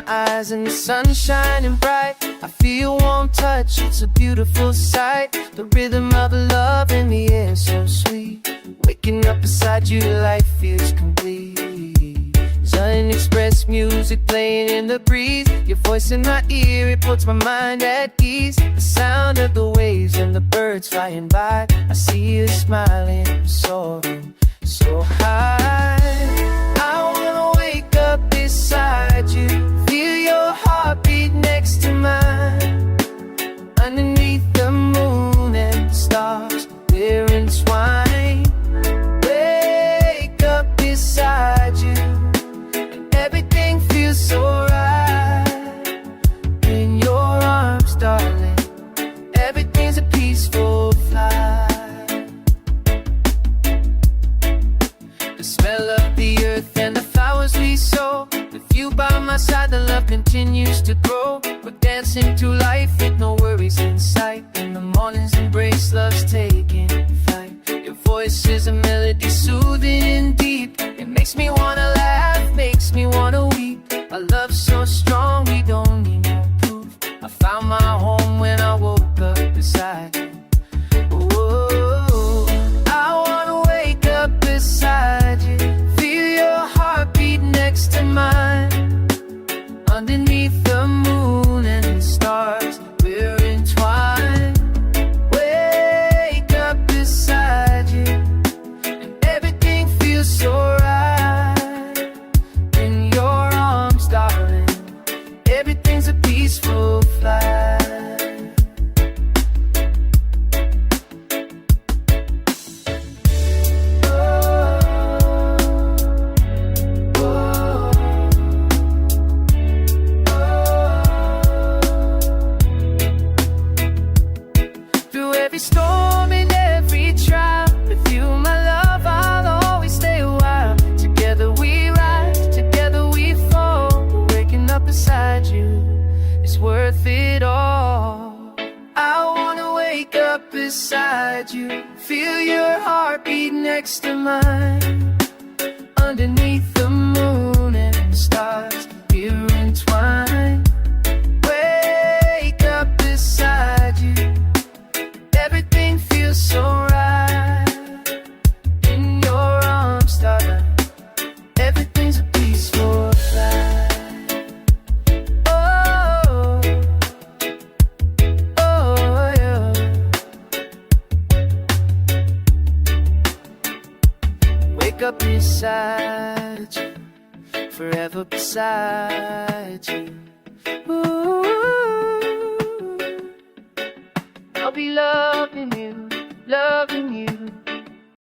eyes and the sun shining bright. I feel your warm touch, it's a beautiful sight. The rhythm of love in the air so sweet. Waking up beside you, life feels complete. There's unexpressed music playing in the breeze. Your voice in my ear, it puts my mind at ease. The sound of the waves and the birds flying by. I see you smiling, soaring so high. I wanna wake up beside you, feel your heartbeat next to mine. Underneath the moon and the stars, we're entwined. Wake up beside you, and everything feels so right. In your arms, darling, everything's a peaceful flight. The smell of the earth and the flowers we sow. With you by my side, the love continues to grow. We're dancing to life with no worries in sight. In the morning's embrace, love's taking flight. Your voice is a melody, soothing and deep. It makes me wanna laugh, makes me wanna weep. Our love's so strong, we don't need no proof. I found my home when I woke up beside you. Whoa, I wanna wake up beside you, feel your heartbeat next to mine. Underneath the moon and the stars, we're entwined. Wake up beside you, and everything feels so right. In your arms, darling, everything's a peaceful flight. Every storm and every trial, with you, my love, I'll always stay a while. Together we rise, together we fall. Waking up beside you is worth it all. I wanna wake up beside you, feel your heartbeat next to mine. Underneath the moon and the stars, we're entwined. Wake up beside you, everything feels so right. In your arms, darling, everything's a peaceful flight. Oh, oh, yeah. Wake up beside you, forever beside you. Ooh, I'll be loving you